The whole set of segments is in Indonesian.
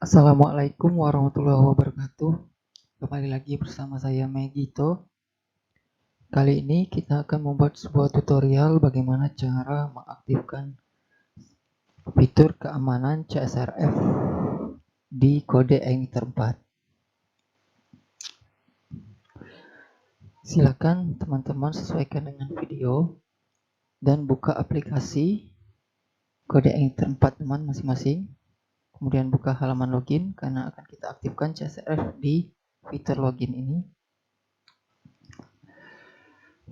Assalamualaikum warahmatullahi wabarakatuh. Kembali lagi bersama saya Megito. Kali ini kita akan membuat sebuah tutorial bagaimana cara mengaktifkan fitur keamanan CSRF di kode Emitter 4. Silakan teman-teman sesuaikan dengan video dan buka aplikasi kode Emitter 4 teman masing-masing. Kemudian buka halaman login karena akan kita aktifkan CSRF di fitur login ini.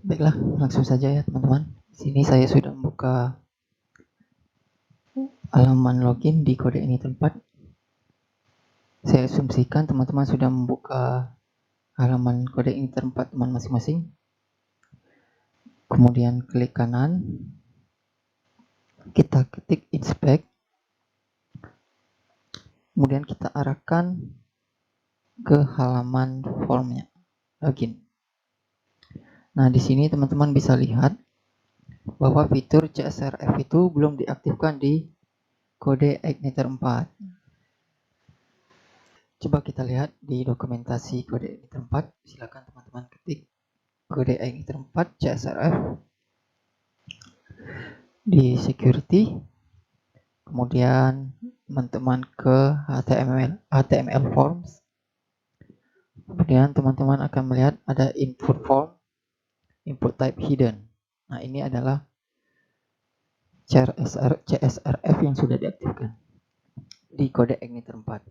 Baiklah, langsung saja ya teman-teman. Di sini saya sudah membuka halaman login di kode ini tempat. Saya asumsikan teman-teman sudah membuka halaman kode ini tempat teman masing-masing. Kemudian klik kanan, kita ketik inspect, kemudian kita arahkan ke halaman formnya login. Nah, di sini teman-teman bisa lihat bahwa fitur CSRF itu belum diaktifkan di kode Igniter 4. Coba kita lihat di dokumentasi kode Igniter 4. Silakan teman-teman ketik kode Igniter 4 CSRF di security, kemudian teman-teman ke HTML forms, kemudian teman-teman akan melihat ada input form, input type hidden. Nah, ini adalah CSRF yang sudah diaktifkan di kode Igniter 4.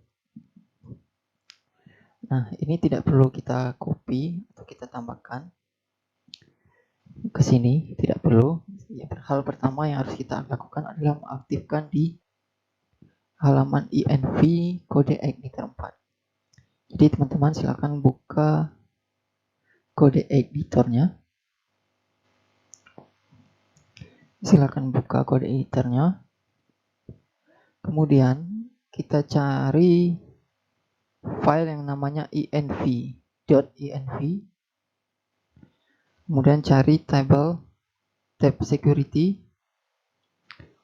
Nah, ini tidak perlu kita copy atau kita tambahkan ke sini, tidak perlu. Hal pertama yang harus kita lakukan adalah mengaktifkan di halaman INV kode Igniter 4. Jadi teman-teman silakan buka kode editornya. Silakan buka kode editornya. Kemudian kita cari file yang namanya env.env. Kemudian cari tab security.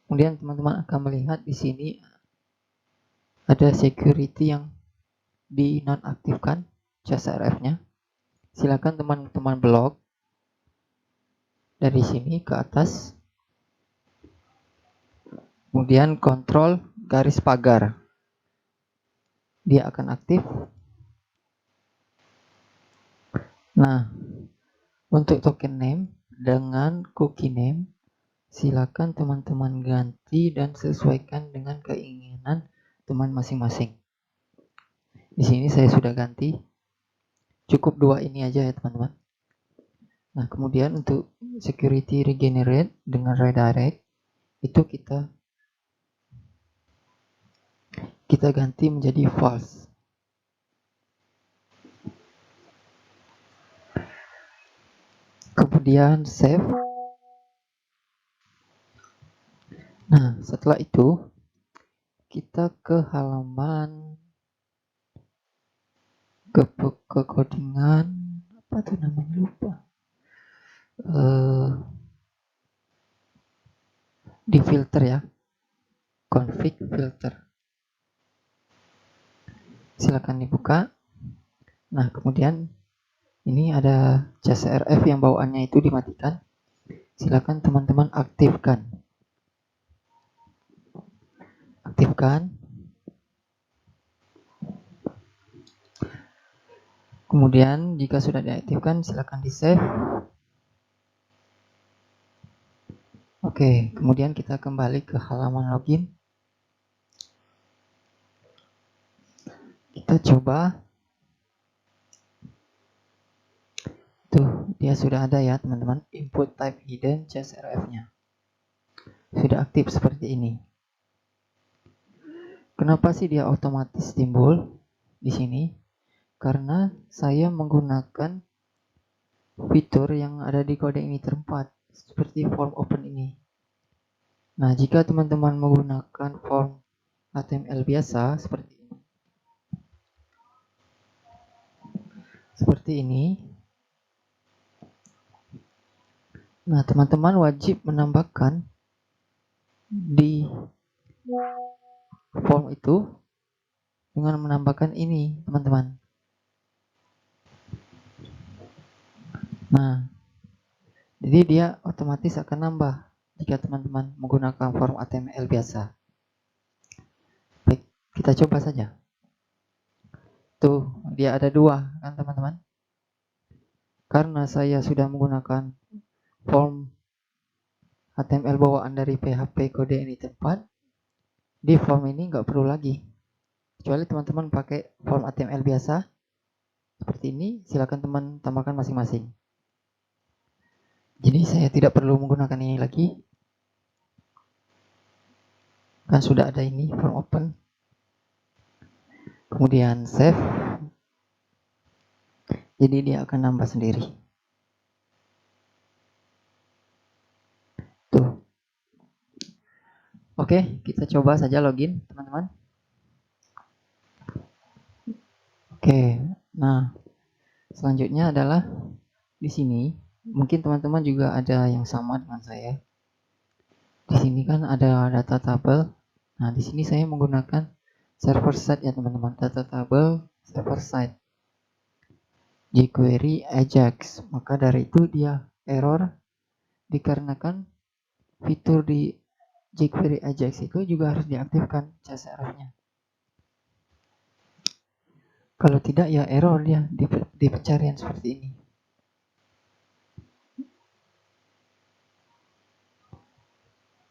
Kemudian teman-teman akan melihat di sini ada security yang dinonaktifkan CSRF-nya. Silakan teman-teman blok dari sini ke atas. Kemudian kontrol garis pagar. Dia akan aktif. Nah, untuk token name dengan cookie name, silakan teman-teman ganti dan sesuaikan dengan keinginan teman masing-masing. Di sini saya sudah ganti. Cukup dua ini aja ya teman-teman. Nah, kemudian untuk security regenerate dengan redirect itu kita ganti menjadi false. Kemudian save. Nah, setelah itu kita ke halaman ke codingan, apa tuh namanya lupa. Di filter ya, config filter. Silakan dibuka. Nah, kemudian ini ada CSRF yang bawaannya itu dimatikan. Silakan teman-teman aktifkan. Kemudian jika sudah diaktifkan, silakan di save. Oke, kemudian kita kembali ke halaman login. Kita coba. Tuh, dia sudah ada ya teman-teman. Input type hidden CSRF-nya. Sudah aktif seperti ini. Kenapa sih dia otomatis timbul di sini? Karena saya menggunakan fitur yang ada di kode Igniter 4 seperti form open ini. Nah, jika teman-teman menggunakan form HTML biasa seperti ini. Nah, teman-teman wajib menambahkan di form itu dengan menambahkan ini, teman-teman. Nah, jadi dia otomatis akan nambah jika teman-teman menggunakan form HTML biasa. Baik, kita coba saja. Tuh, dia ada dua kan teman-teman. Karena saya sudah menggunakan form HTML bawaan dari PHP kode ini tempat, di form ini nggak perlu lagi. Kecuali teman-teman pakai form HTML biasa, seperti ini, silakan teman tambahkan masing-masing. Jadi saya tidak perlu menggunakan ini lagi. Kan sudah ada ini, form open. Kemudian save. Jadi dia akan nambah sendiri. Tuh. Oke, kita coba saja login, teman-teman. Oke, nah selanjutnya adalah di sini. Mungkin teman-teman juga ada yang sama dengan saya. Di sini kan ada data tabel. Nah, di sini saya menggunakan server side ya teman-teman. Data tabel server side. jQuery Ajax. Maka dari itu dia error dikarenakan fitur di jQuery Ajax itu juga harus diaktifkan CSRF-nya. Kalau tidak ya error dia di pencarian seperti ini.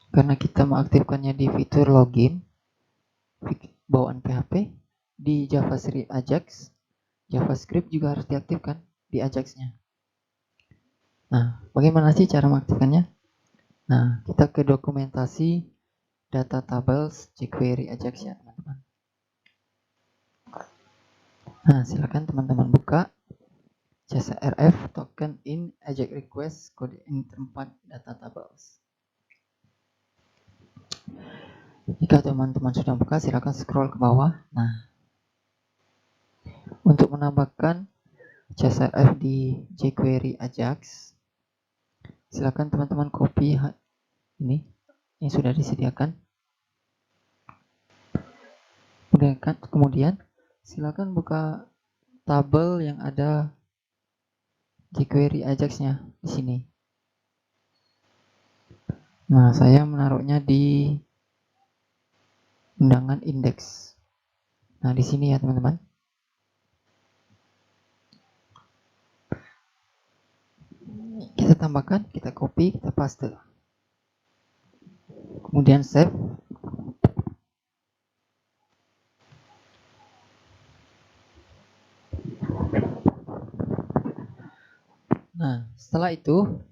Karena kita mengaktifkannya di fitur login bawaan PHP di JavaScript Ajax, JavaScript juga harus diaktifkan di Ajax-nya. Nah, bagaimana sih cara mengaktifkannya? Nah, kita ke dokumentasi data tables jQuery Ajax ya teman-teman. Nah, silakan teman-teman buka CSRF token in Ajax request kode in tempat data tables. Jika teman-teman sudah buka, silakan scroll ke bawah. Nah, untuk menambahkan CSRF di jQuery Ajax, silakan teman-teman copy ini yang sudah disediakan. Kemudian silakan buka tabel yang ada jQuery Ajax-nya di sini. Nah, saya menaruhnya di undangan indeks. Nah, di sini ya teman-teman. Kita tambahkan, kita copy, kita paste. Kemudian save. Nah, setelah itu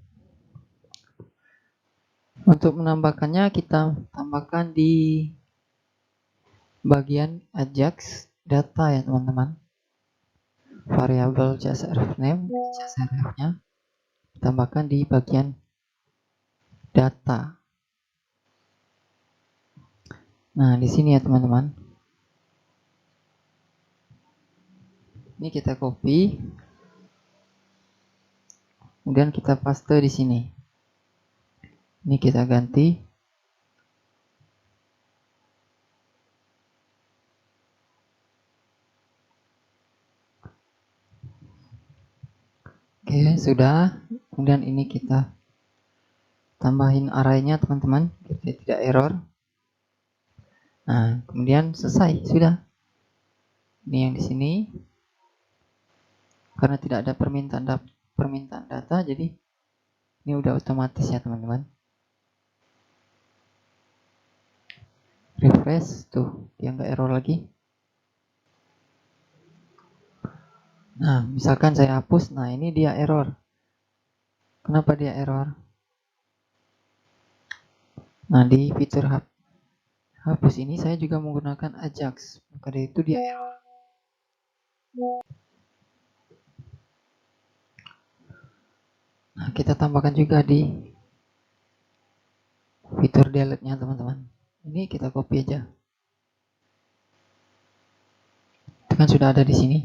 untuk menambahkannya kita tambahkan di bagian Ajax data ya teman-teman. Variabel CSRF name, CSRF-nya tambahkan di bagian data. Nah, di sini ya teman-teman. Ini kita copy. Kemudian kita paste di sini. Ini kita ganti. Oke, sudah. Kemudian ini kita tambahin arraynya teman-teman, biar tidak error. Nah, kemudian selesai, sudah. Ini yang di sini. Karena tidak ada permintaan data, jadi ini udah otomatis ya teman-teman. Refresh, tuh, dia nggak error lagi. Nah, misalkan saya hapus, nah ini dia error. Kenapa dia error? Nah, di fitur hapus ini saya juga menggunakan Ajax, maka dari itu dia error. Nah, kita tambahkan juga di fitur delete-nya teman-teman. Ini kita copy aja. Itu kan sudah ada di sini.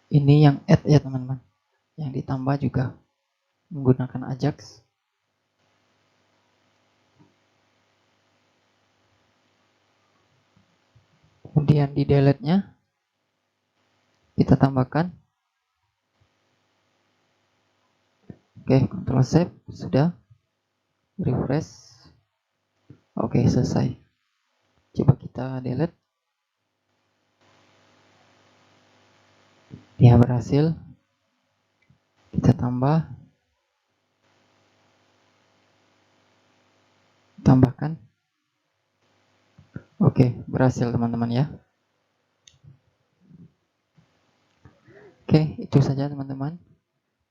Ini yang add ya teman-teman. Yang ditambah juga menggunakan Ajax. Kemudian di delete-nya kita tambahkan. Oke, Ctrl Save, sudah. Refresh. Oke, selesai. Coba kita delete. Ya, berhasil. Kita tambahkan. Oke, berhasil teman-teman ya. Oke, itu saja teman-teman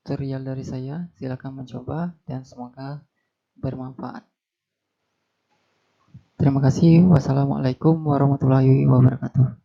tutorial dari saya. Silakan mencoba dan semoga bermanfaat. Terima kasih. Wassalamualaikum warahmatullahi wabarakatuh.